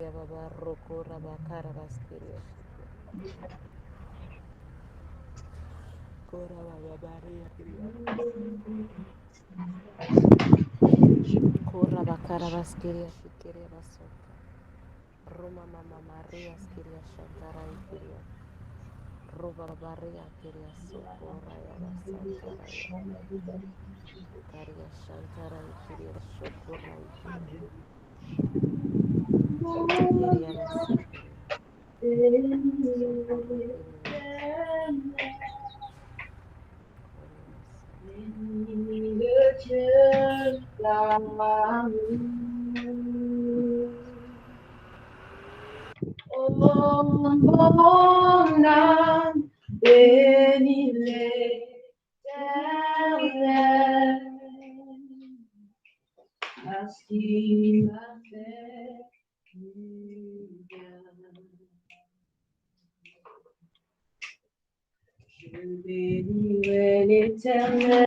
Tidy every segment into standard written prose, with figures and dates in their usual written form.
Baba Roko Rabakara Baskiria Kora Baba Baria Kora Bakara Baskiria Shikiria Basota Roma Mama Maria Skiria Shantara Ikiria Roba Baria Kiria Sokora Yaba Santara Karia Shantara Ikiria Shokora Ikiria Kiria Basikiria Sokora Kiria Je bénirai l'Éternel.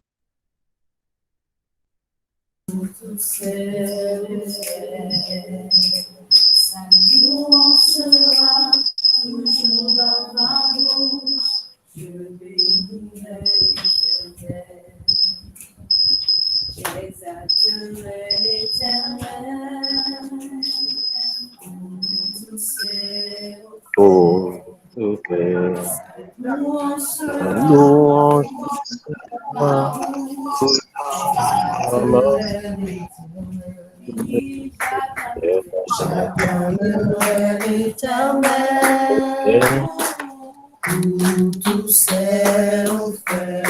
Sa louange sera toujours dans ma bouche. Je bénirai l'Éternel. J'exalterai l'Éternel. Tous ses louange sera Louange j'acclamerai l'Éternel. Tous ses offres,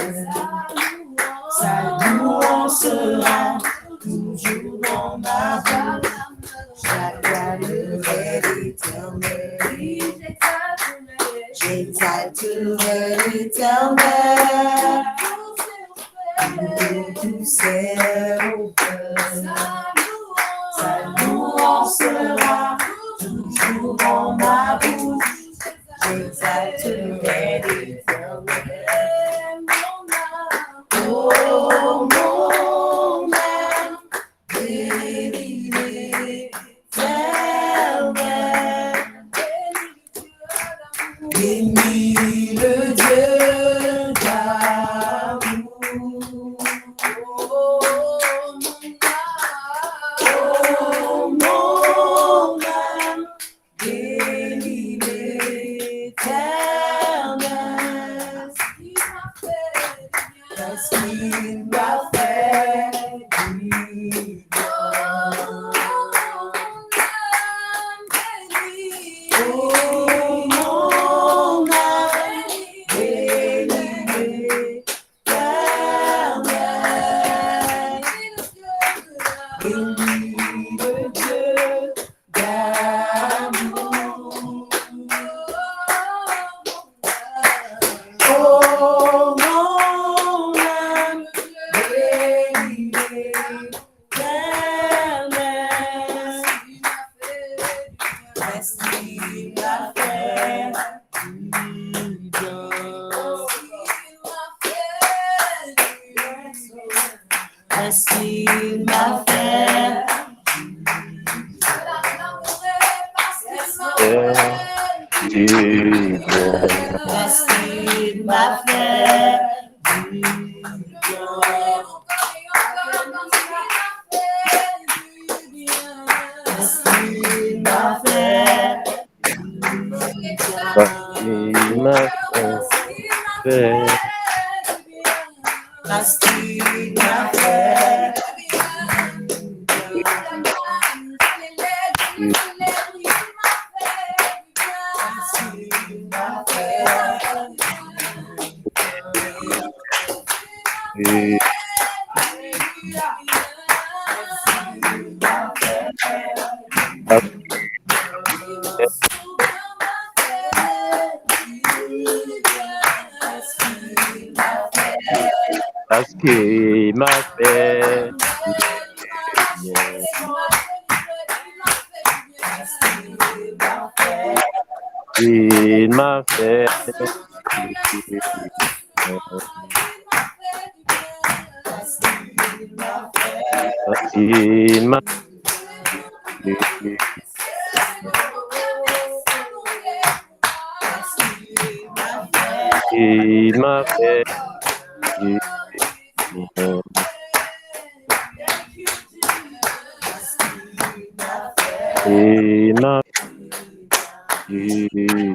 sa louange sera toujours dans ma bouche. J'acclamerai l'Éternel. J'exalterai l'Éternel. Tous ses offres, sa louange sera toujours dans ma bouche. J'exalterai l'Éternel. Oh, mon âme, bénis l'Éternel. Bénis le Dieu d'amour. Oh, mon âme, bénis l'Éternel. Parce qu'il m'a fait du bien. Oh, mon âme, bénis l'Éternel. Bénis le Dieu d'amour. Oh, mon âme, bénis l'Éternel. Parce qu'il m'a fait du bien. Parce qu'il m'a fait du bien. Parce qu'il m'a fait du bien. Parce qu'il m'a fait du Parce qu'il m'a fait Parce qu'il m'a fait du parce qu'il m'a fait du bien. Il m'a fait du bien. Parce qu'il m'a fait du bien. Il m'a fait du bien. Il m'a fait du bien.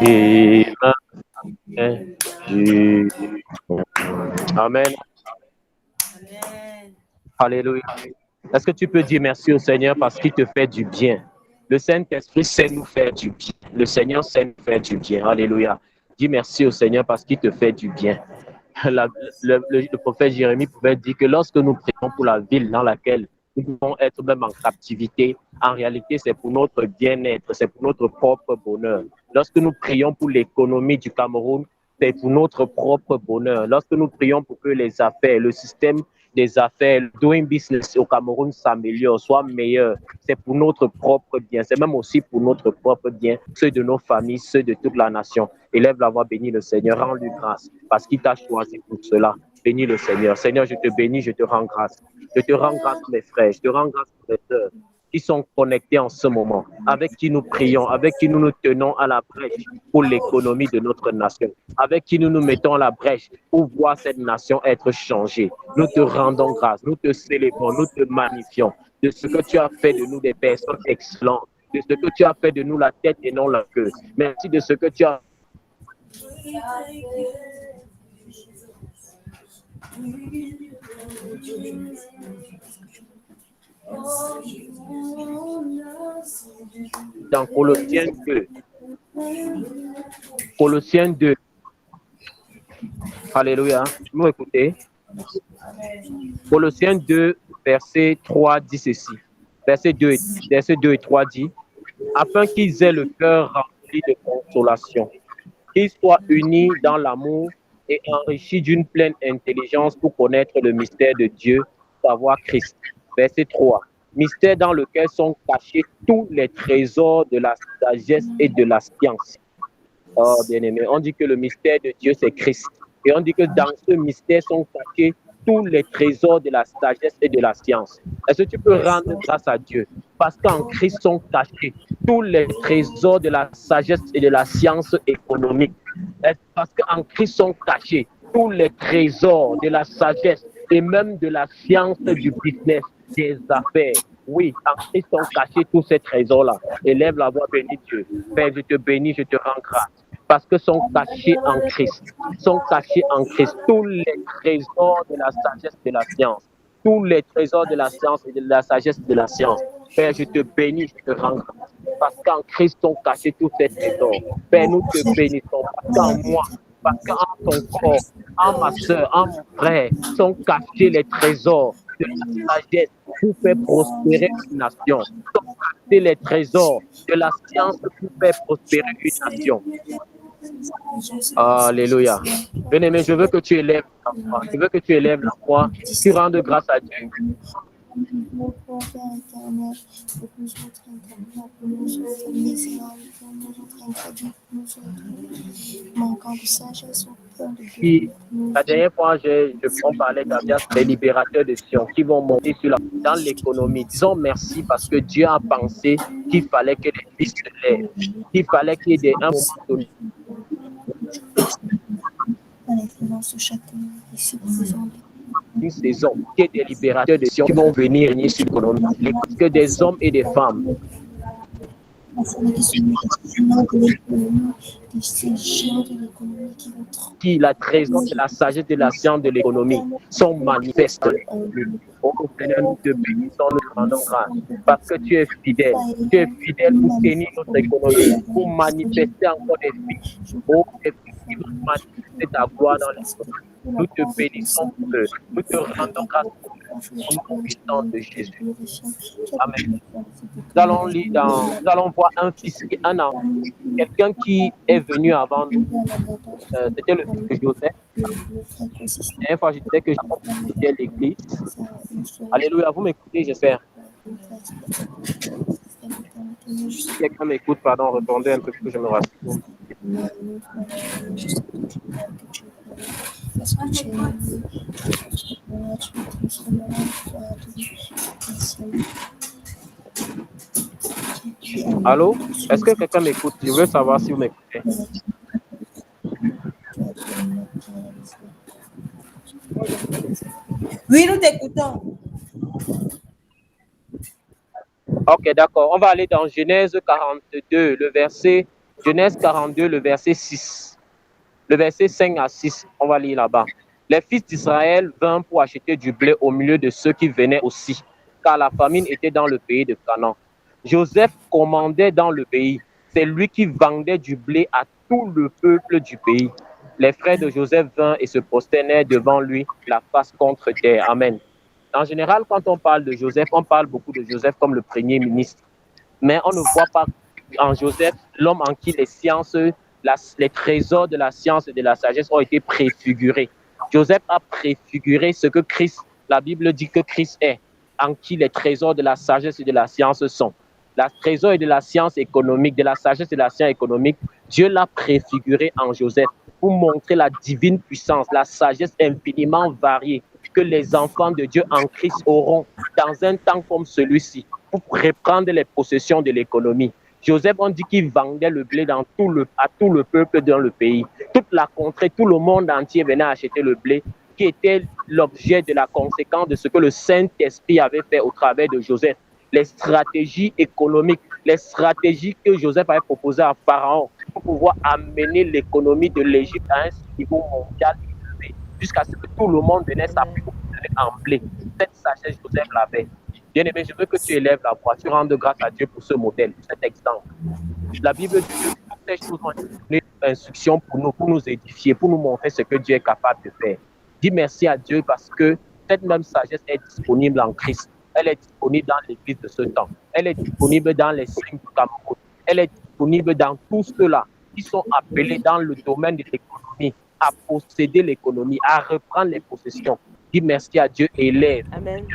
Il m'a fait du bien. Amen. Alléluia. Est-ce que tu peux dire merci au Seigneur parce qu'il te fait du bien? Le Saint-Esprit sait nous faire du bien. Le Seigneur sait nous faire du bien. Alléluia. Dis merci au Seigneur parce qu'il te fait du bien. Le prophète Jérémie pouvait dire que lorsque nous prions pour la ville dans laquelle nous pouvons être même en captivité, en réalité, c'est pour notre bien-être, c'est pour notre propre bonheur. Lorsque nous prions pour l'économie du Cameroun, c'est pour notre propre bonheur. Lorsque nous prions pour que les affaires, le système des affaires, le doing business au Cameroun s'améliore, soit meilleur, c'est pour notre propre bien. C'est même aussi pour notre propre bien, ceux de nos familles, ceux de toute la nation. Élève la voix, bénis le Seigneur, rends-lui grâce parce qu'il t'a choisi pour cela. Bénis le Seigneur. Seigneur, je te bénis, je te rends grâce. Je te rends grâce, mes frères, je te rends grâce, mes sœurs, qui sont connectés en ce moment, avec qui nous prions, avec qui nous nous tenons à la brèche pour l'économie de notre nation, avec qui nous nous mettons à la brèche pour voir cette nation être changée. Nous te rendons grâce, nous te célébrons, nous te magnifions de ce que tu as fait de nous des personnes excellentes, de ce que tu as fait de nous la tête et non la queue. Merci de ce que tu as dans Colossiens 2. Colossiens 2. Alléluia. Vous écoutez? Colossiens 2, verset 3 dit ceci. Verset 2 et 3 dit, afin qu'ils aient le cœur rempli de consolation, qu'ils soient unis dans l'amour et enrichis d'une pleine intelligence pour connaître le mystère de Dieu, savoir Christ. Verset 3. Mystère dans lequel sont cachés tous les trésors de la sagesse et de la science. Oh, bien-aimé, on dit que le mystère de Dieu, c'est Christ. Et on dit que dans ce mystère sont cachés tous les trésors de la sagesse et de la science. Est-ce que tu peux rendre grâce à Dieu? Parce qu'en Christ sont cachés tous les trésors de la sagesse et de la science économique. Parce qu'en Christ sont cachés tous les trésors de la sagesse et même de la science du business, des affaires. Oui, en Christ sont cachés tous ces trésors-là. Élève la voix, bénis Dieu. Père, je te bénis, je te rends grâce. Parce que sont cachés en Christ. Sont cachés en Christ tous les trésors de la sagesse et de la science. Tous les trésors de la science et de la sagesse de la science. Père, je te bénis, je te rends grâce. Parce qu'en Christ sont cachés tous ces trésors. Père, nous te bénissons. Parce qu'en moi, parce qu'en ton corps, en ma soeur, en mon frère, sont cachés les trésors de la sagesse pour faire prospérer une nation. Sont cachés les trésors de la science pour faire prospérer une nation. Alléluia. Bien-aimé, je veux que tu élèves la foi. Je veux que tu élèves la foi. Tu rendes grâce à Dieu. Puis, la dernière fois, on parlait des libérateurs de Sion qui vont monter dans l'économie. Disons merci parce que Dieu a pensé qu'il fallait que les fils se lèvent, qu'il fallait qu'il y ait un moment donné. Une saison, qu'il y ait des libérateurs de Sion qui vont venir régner sur l'économie. Que des hommes et des femmes qui la trésor de la sagesse de la science de l'économie sont manifestes. Oh Seigneur, nous te bénissons, nous te rendons grâce parce que tu es fidèle pour tenir notre économie, pour manifester encore des vies. Oh, des vies qui vont manifester ta gloire dans l'économie. Nous te bénissons pour eux, nous te rendons grâce pour eux. Au nom de Jésus. Amen. Nous allons voir un fils, un enfant, quelqu'un qui est venu avant nous. C'était le fils de Joseph. La dernière fois, je disais que j'étais l'église. Alléluia, vous m'écoutez, j'espère. Si quelqu'un m'écoute, pardon, répondez un peu plus que je me rassure. Allô? Est-ce que quelqu'un m'écoute? Je veux savoir si vous m'écoutez. Oui, nous t'écoutons. Ok, d'accord. On va aller dans Genèse 42, Genèse 42, le verset 6. Le verset 5 à 6, on va lire là-bas. Les fils d'Israël vinrent pour acheter du blé au milieu de ceux qui venaient aussi, car la famine était dans le pays de Canaan. Joseph commandait dans le pays. C'est lui qui vendait du blé à tout le peuple du pays. Les frères de Joseph vinrent et se prosternèrent devant lui, la face contre terre. Amen. En général, quand on parle de Joseph, on parle beaucoup de Joseph comme le premier ministre. Mais on ne voit pas en Joseph l'homme en qui les sciences, les trésors de la science et de la sagesse ont été préfigurés. Joseph a préfiguré ce que Christ, la Bible dit que Christ est, en qui les trésors de la sagesse et de la science sont. La trésor et de la science économique, de la sagesse et de la science économique, Dieu l'a préfiguré en Joseph pour montrer la divine puissance, la sagesse infiniment variée que les enfants de Dieu en Christ auront dans un temps comme celui-ci pour reprendre les possessions de l'économie. Joseph, on dit qu'il vendait le blé à tout le peuple dans le pays. Toute la contrée, tout le monde entier venait acheter le blé, qui était l'objet de la conséquence de ce que le Saint-Esprit avait fait au travers de Joseph. Les stratégies économiques, les stratégies que Joseph avait proposées à Pharaon pour pouvoir amener l'économie de l'Égypte à un niveau mondial jusqu'à ce que tout le monde venait s'appuyer en blé. Cette sagesse, Joseph l'avait. Bien-aimé, je veux que tu élèves la voix, tu rendes grâce à Dieu pour ce modèle, pour cet exemple. La Bible dit que toutes ces choses ont donné l'instruction pour nous édifier, pour nous montrer ce que Dieu est capable de faire. Dis merci à Dieu parce que cette même sagesse est disponible en Christ. Elle est disponible dans l'Église de ce temps. Elle est disponible dans les signes du Cameroun. Elle est disponible dans tous ceux-là qui sont appelés dans le domaine de l'économie à posséder l'économie, à reprendre les possessions. Dis merci à Dieu et élève. Amen.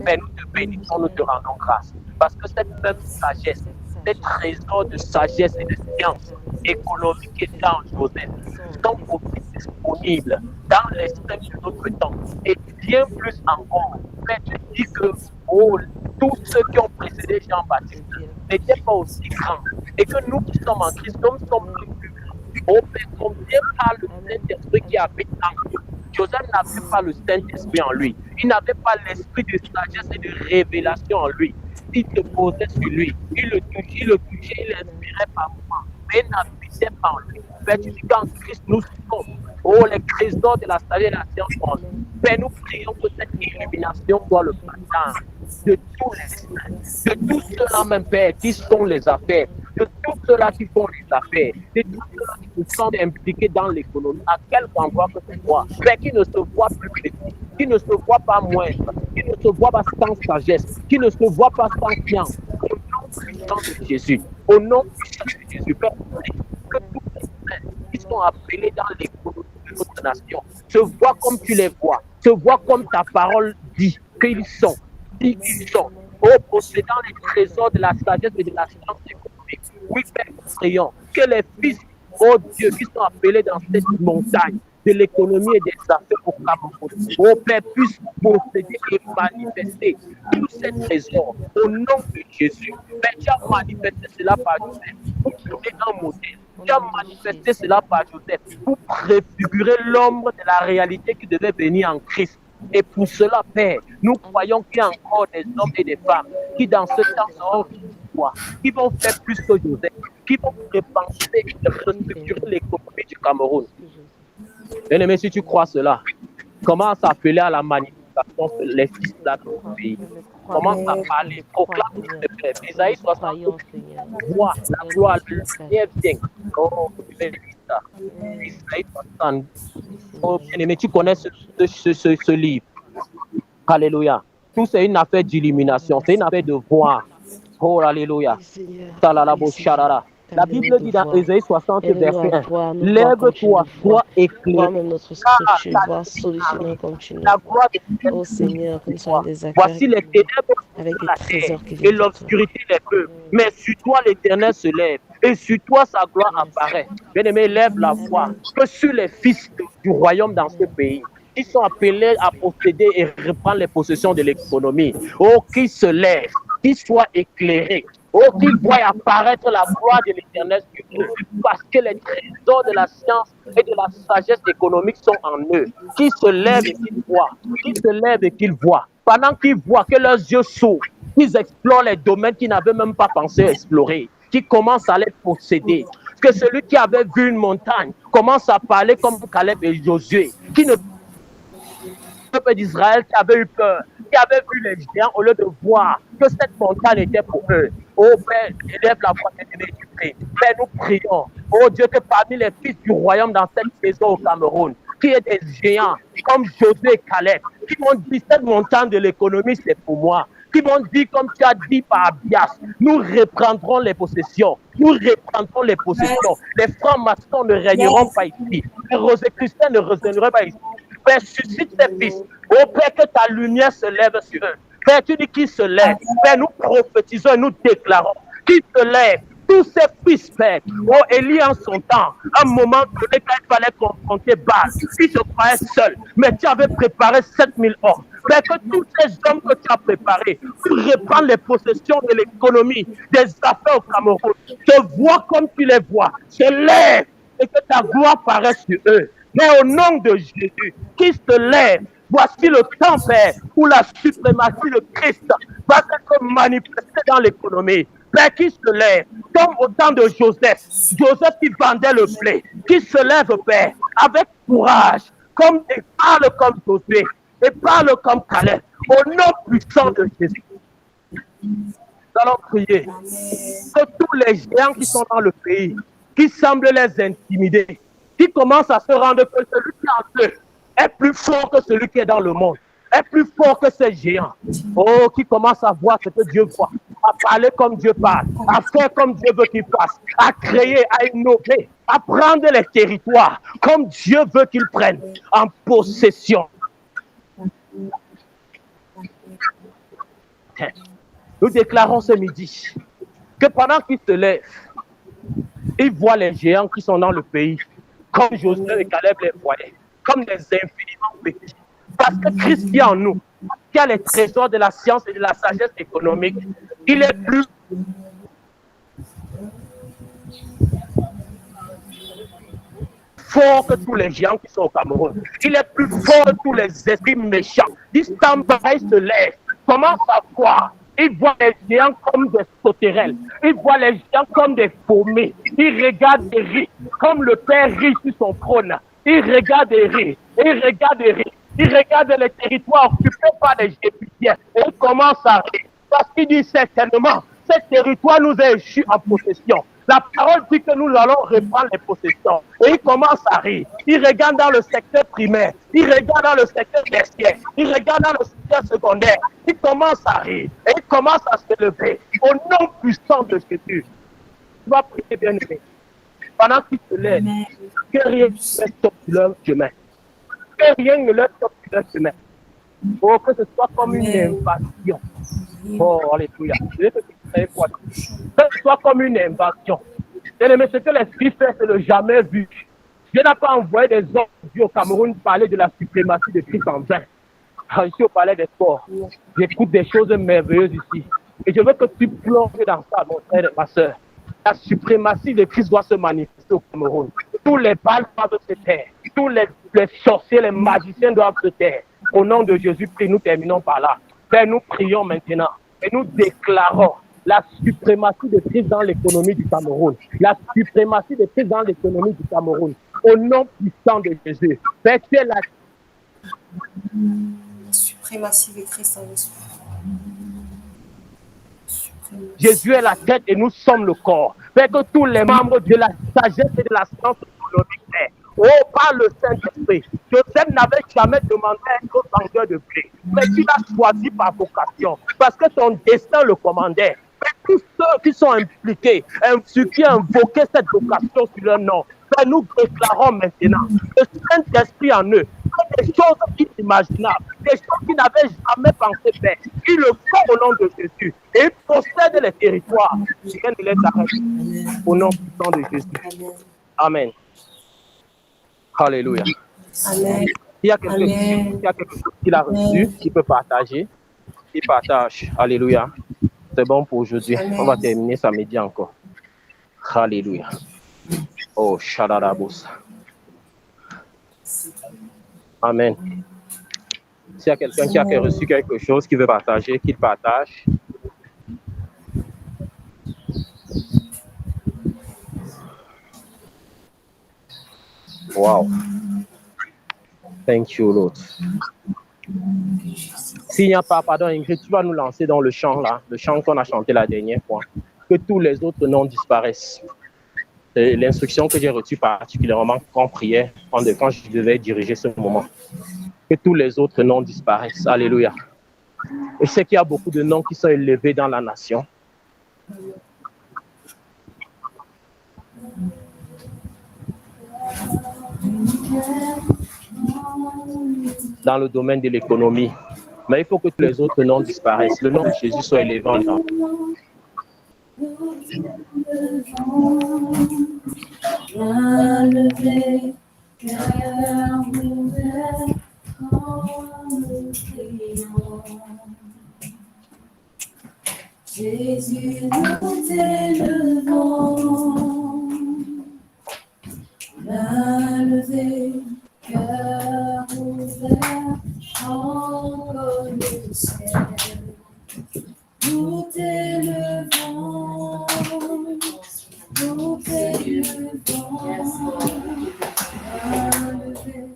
Père, nous te bénissons, nous te rendons grâce. Parce que cette même sagesse, ces trésors de sagesse et de science économique et dans Joseph sont aussi disponibles dans l'esprit de notre temps. Et bien plus encore, Père, tu dis que tous ceux qui ont précédé Jean-Baptiste n'étaient pas aussi grands. Et que nous qui sommes en Christ, nous sommes plus grands. Oh Père, combien par le Saint-Esprit qui habite en nous. Joseph n'avait pas le Saint-Esprit en lui. Il n'avait pas l'esprit de sagesse et de révélation en lui. Il se posait sur lui. Il le touchait, il l'inspirait par moments. Mais il n'habitait pas en lui. Père, tu dis qu'en Christ, nous sommes. Oh, les trésors de la sagesse et de la science en nous. Père, nous prions que cette illumination soit le partage de tous les saints, de tous ceux-là même, Père, qui sont les affaires, de tous ceux-là qui font les affaires, de tous ceux-là qui sont impliqués dans l'économie, à quel endroit que ce soit, Père, qui ne se voit plus petit, qui ne se voit pas moindre, qui ne se voit pas sans sagesse, qui ne se voit pas sans science. Au nom puissant de Jésus, au nom puissant de Jésus, Père, que tous les saints qui sont appelés dans l'économie de notre nation se voient comme tu les vois, se voient comme ta parole dit qu'ils sont. Ils sont, possédant les trésors de la sagesse et de la science économique. Oui, Père, nous prions que les fils, oh Dieu, qui sont appelés dans cette montagne de l'économie et des affaires au Cameroun, oh Père, puissent posséder et manifester tous ces trésors au nom de Jésus. Père, tu as manifesté cela par Joseph pour donner un modèle. Tu as manifesté cela par Joseph pour préfigurer l'ombre de la réalité qui devait venir en Christ. Et pour cela, Père, nous croyons qu'il y a encore des hommes et des femmes qui, dans ce temps, seront victoires, qui vont faire plus que Joseph, qui vont repenser et restructurer l'économie du Cameroun. Bien-aimé, si tu crois cela, commence à appeler à la manifestation les fils de notre pays. Commence à parler, proclame le Père. Isaïe 62, vois la gloire, le Seigneur vient. Oh, Isaïe 60. Oh, bien-aimé, tu connais ce livre. Alléluia. Tout c'est une affaire d'illumination, c'est une affaire de voir. Oh, alléluia. La Bible dit dans Ésaïe 60, verset 1, lève-toi, sois éclairé. La gloire de oh Seigneur, que nous soyons des acteurs voici les ténèbres avec sur la des terre trésors qui et viennent de toi. l'obscurité les peuples. Mais sur toi, l'Éternel se lève et sur toi, sa gloire apparaît. Bien-aimé, lève la voix que sur les fils du royaume dans ce pays, qui sont appelés à posséder et reprendre les possessions de l'économie, oh, qui se lèvent, qui soient éclairés, Oh, qu'ils voient apparaître la gloire de l'Éternel sur eux, parce que les trésors de la science et de la sagesse économique sont en eux. Qu'ils se lèvent et qu'ils voient, qu'ils se lèvent et qu'ils voient. Pendant qu'ils voient que leurs yeux s'ouvrent, qu'ils explorent les domaines qu'ils n'avaient même pas pensé explorer, qu'ils commencent à les posséder. Que celui qui avait vu une montagne commence à parler comme Caleb et Josué, qui ne peuple d'Israël qui avait eu peur, qui avait vu les géants au lieu de voir que cette montagne était pour eux. Oh Père, élève la voix de Dieu. Père, nous prions. Oh Dieu, que parmi les fils du royaume dans cette saison au Cameroun, qui est des géants comme Josué et Caleb, qui m'ont dit cette montagne de l'économie, c'est pour moi. Qui m'ont dit, comme tu as dit par Abias, nous reprendrons les possessions. Nous reprendrons les possessions. Les francs-maçons ne régneront pas ici. Les rosicruciens ne régneront pas ici. Père, suscite tes fils. Oh Père, que ta lumière se lève sur eux. Père, tu dis qu'ils se lèvent. Père, nous prophétisons et nous déclarons qu'ils se lèvent. Tous ces fils, Père. Oh, Élie en son temps, un moment donné, quand il fallait confronter Baal, il se croyait seul. Mais tu avais préparé 7000 hommes. Père, que tous ces hommes que tu as préparés pour reprendre les possessions de l'économie, des affaires au Cameroun, te voient comme tu les vois, se lèvent et que ta gloire paraisse sur eux. Mais au nom de Jésus, qui se lève, voici le temps, Père, où la suprématie de Christ va être manifestée dans l'économie. Père, qui se lève, comme au temps de Joseph, Joseph qui vendait le blé, qui se lève, Père, avec courage, comme et parle comme Josué, et parle comme Caleb, au nom puissant de Jésus. Nous allons prier que tous les géants qui sont dans le pays, qui semblent les intimider, qui commencent à se rendre que celui qui est en eux est plus fort que celui qui est dans le monde, est plus fort que ces géants. Oh, qui commencent à voir ce que Dieu voit, à parler comme Dieu parle, à faire comme Dieu veut qu'il fasse, à créer, à innover, à prendre les territoires comme Dieu veut qu'ils prennent en possession. Nous déclarons ce midi que pendant qu'ils se lèvent, ils voient les géants qui sont dans le pays, comme Josué et Caleb les voyaient, comme des infiniment petits. Parce que Christ qui est en nous, qui a les trésors de la science et de la sagesse économique, il est plus fort que tous les géants qui sont au Cameroun. Il est plus fort que tous les esprits méchants. L'Istanbul se lève, commence à voir. Il voit les géants comme des sauterelles. Il voit les géants comme des paumés. Il regarde et rit, comme le Père rit sur son trône. Il regarde et rit. Il regarde et rit. Il regarde les territoires occupés par les Égyptiens. Et il commence à rire. Parce qu'il dit certainement, ce territoire nous est échu en possession. La parole dit que nous allons reprendre les possessions. Et il commence à rire. Il regarde dans le secteur primaire. Il regarde dans le secteur tertiaire. Il regarde dans le secteur secondaire. Il commence à rire. Et il commence à se lever. Au nom puissant de Jésus. Tu vas prier, bien-aimé. Pendant qu'il se lève, que rien ne stoppe sur leur chemin. Que rien ne leur stoppe sur leur chemin. Oh, que ce soit comme une invasion. Oh, alléluia. Que ce soit comme une invasion. Mais ce que l'Esprit fait, c'est le jamais vu. Dieu n'a pas envoyé des hommes au Cameroun parler de la suprématie de Christ en vain. Ici, au palais des sports, j'écoute des choses merveilleuses ici. Et je veux que tu plonges dans ça, mon frère et ma soeur. La suprématie de Christ doit se manifester au Cameroun. Tous les balles doivent se taire. Tous les sorciers, les magiciens doivent se taire. Au nom de Jésus-Christ, nous terminons par là. Père, nous prions maintenant et nous déclarons la suprématie de Christ dans l'économie du Cameroun. La suprématie de Christ dans l'économie du Cameroun. Au nom puissant de Jésus. Père, tu es la suprématie de Christ en nous. Jésus est la tête et nous sommes le corps. Père, que tous les membres de la sagesse et de la science économique, Père, oh, par le Saint-Esprit, Joseph n'avait jamais demandé à être vendeur de blé, mais tu l'as choisi par vocation, parce que ton destin le commandait. Père, tous ceux qui sont impliqués, ceux qui invoquaient cette vocation sur leur nom, Père, nous déclarons maintenant le Saint-Esprit en eux, des choses inimaginables, des choses qu'ils n'avaient jamais pensé faire. Ils le font au nom de Jésus et ils possèdent les territoires. Rien ne les arrête au nom puissant de Jésus. Amen. Alléluia. Amen. Il y a quelque chose qu'il a reçu, qu'il peut partager. Il partage. Alléluia. C'est bon pour aujourd'hui. Amen. On va terminer samedi encore. Alléluia. Oh, Shadarabos. Amen. S'il y a quelqu'un qui a reçu quelque chose, qui veut partager, qu'il partage. Wow. Thank you, Lord. S'il n'y a pas, pardon, Ingrid, tu vas nous lancer dans le chant là, le chant qu'on a chanté la dernière fois. Que tous les autres noms disparaissent. C'est l'instruction que j'ai reçue particulièrement quand prière, quand je devais diriger ce moment. Que tous les autres noms disparaissent. Alléluia. Et je sais qu'il y a beaucoup de noms qui sont élevés dans la nation. Dans le domaine de l'économie. Mais il faut que tous les autres noms disparaissent. Le nom de Jésus soit élevé en temps. Jésus, nous t'élevons, main levée, cœur ouvert, encore le ciel. Nous t'élevons, nous t'élevons, main levée,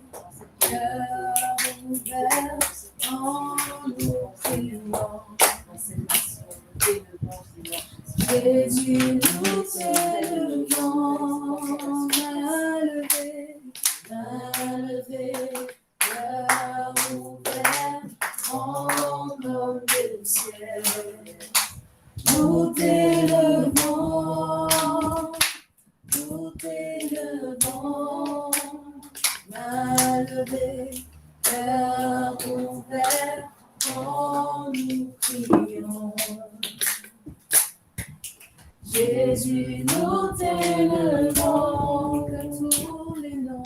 cœur ouvert, en nous prions. Jésus, nous t'élevons, main levée, cœur ouvert, en homme du ciel. Nous t'élevons, main levée, cœur ouvert, en nous prions. Jésus, nous t'élevons, que tous les noms,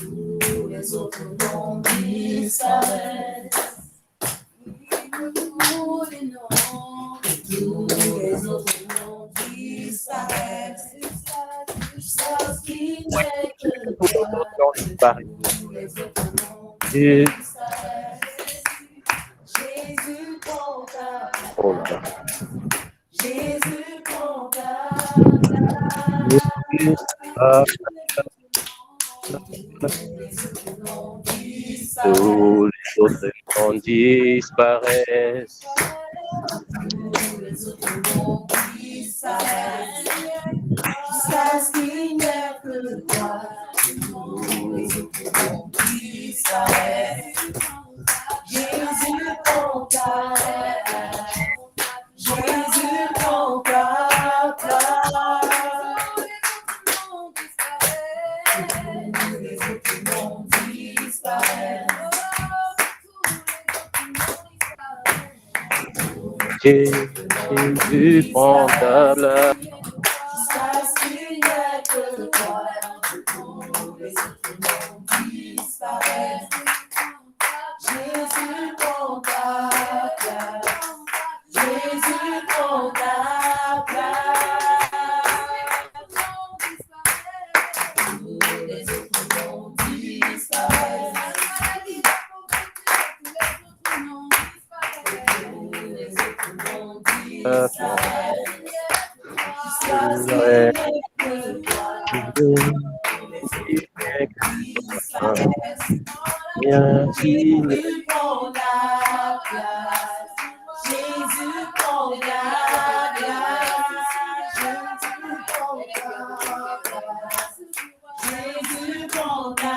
tous les autres noms disparaissent. Tous les noms, tous les autres noms disparaissent. Jusqu'à ce qu'il n'est que toi, tous les autres noms disparaissent. Jésus, prends ta place. Jésus, prends ta place. Tous les autres noms disparaissent. Jusqu'à ce qu'il n'y ait que toi. Tous les autres noms disparaissent. Jésus, prends ta place. Jésus, prends ta place. Tous les autres noms disparaissent. Jésus, prends ta place. Jusqu'à ce qu'il n'y ait que toi. Tous les autres noms disparaissent. Jésus, prends ta place. Jésus, prends ta place. Tous les autres noms disparaissent. Tous les autres noms disparaissent. Jusqu'à ce qu'il n'y ait que toi. Tous les autres noms disparaissent. Jésus, prends ta place. Jésus, prends ta place. Jésus, prends ta place. Jésus, prends ta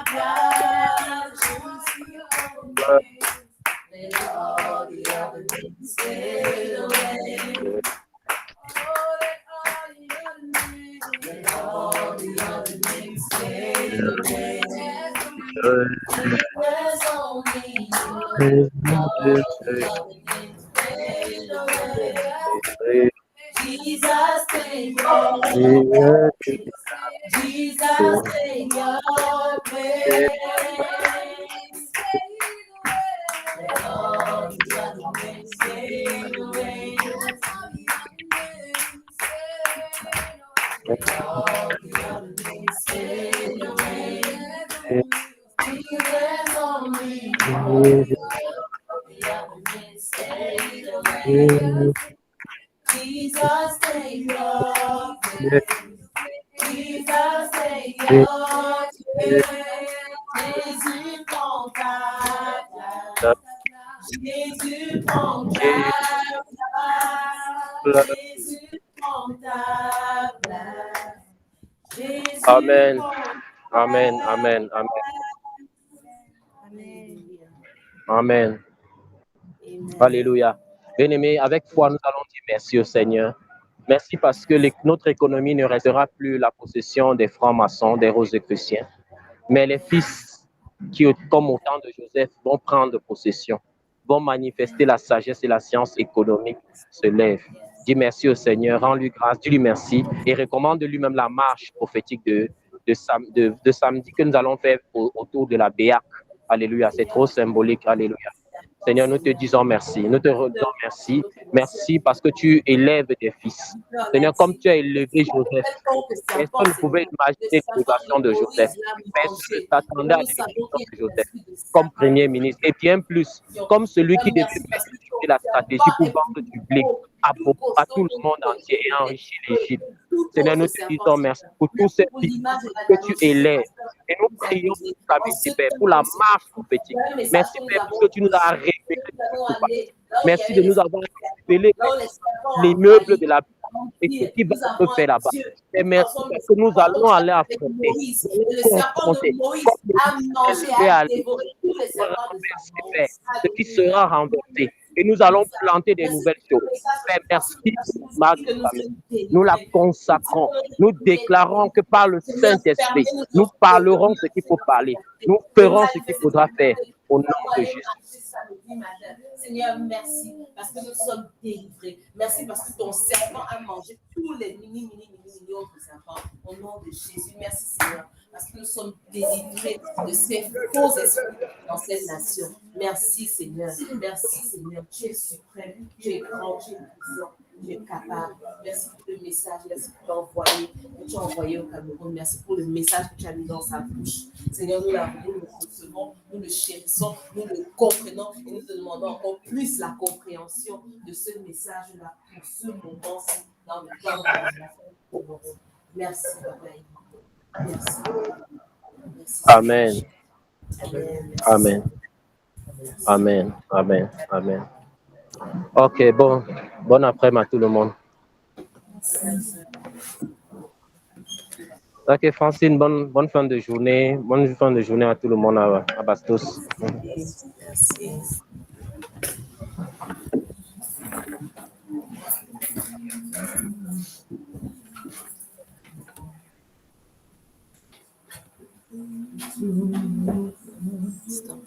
place. Let all the other things fade away. Let all the other things fade away. There's only you. All the other things fade away. Jesus, take your place. Jesus, take your place. Let all the other things fade away. Savior. Jesus, Savior. Jesus, Savior. Jésus, prends ta place. Jésus, prends ta place. Jésus, prends ta place. Jésus, Amen. prends Amen. Amen. Amen. Amen. Alléluia. Bien-aimés, avec foi, nous allons dire merci au Seigneur. Merci parce que notre économie ne restera plus la possession des francs-maçons, des rosicruciens, mais les fils qui, comme au temps de Joseph, vont prendre possession, vont manifester la sagesse et la science économique, se lèvent. Dis merci au Seigneur, rends-lui grâce, dis-lui merci et recommande lui-même la marche prophétique de samedi que nous allons faire autour de la Béac. Alléluia, c'est trop symbolique. Alléluia. Seigneur, nous te disons merci. Nous te disons merci. Merci parce que tu élèves tes fils. Seigneur, comme tu as élevé Joseph, personne ne pouvait imaginer l'élévation de Joseph. Personne ne s'attendait à l'élévation de Joseph comme premier ministre. Et bien plus, comme celui qui devait exécuter la stratégie pour vendre du blé à tout le monde entier et enrichir l'Égypte. Seigneur, nous te disons merci pour tous ces fils que tu élèves. Et nous prions pour ta vie, Père, pour la marche prophétique. Merci, Père, parce que tu nous as révélé. Merci de nous avoir révélé les meubles de la vie et ce qui va se faire là-bas. Et merci parce que nous allons aller affronter. Ce qui sera renversé. Et nous allons planter des nouvelles choses. Père, merci. Nous la consacrons. Nous déclarons que par le Saint-Esprit, nous parlerons ce qu'il faut parler. Nous ferons ce qu'il faudra faire. Au nom de Jésus. Seigneur, merci parce que nous sommes délivrés. Merci parce que ton serpent a mangé tous les millions de serpents. Au nom de Jésus, merci Seigneur. Parce que nous sommes délivrés de ces faux esprits dans cette nation. Merci Seigneur. Merci Seigneur. Tu es suprême, tu es grand, tu es puissant, tu es capable. Merci pour le message, merci pour que tu as envoyé au Cameroun. Merci pour le message que tu as mis dans sa bouche. Seigneur, nous le recevons, nous le chérissons, nous le comprenons et nous te demandons encore plus la compréhension de ce message-là pour ce moment-ci dans le temps de la vie. Merci, Papa. Merci. Amen. Amen. Amen. Amen. Amen. Ok, bon après-midi à tout le monde. Ok, Francine, bonne fin de journée. Bonne fin de journée à tout le monde à Bastos. Merci. Stop.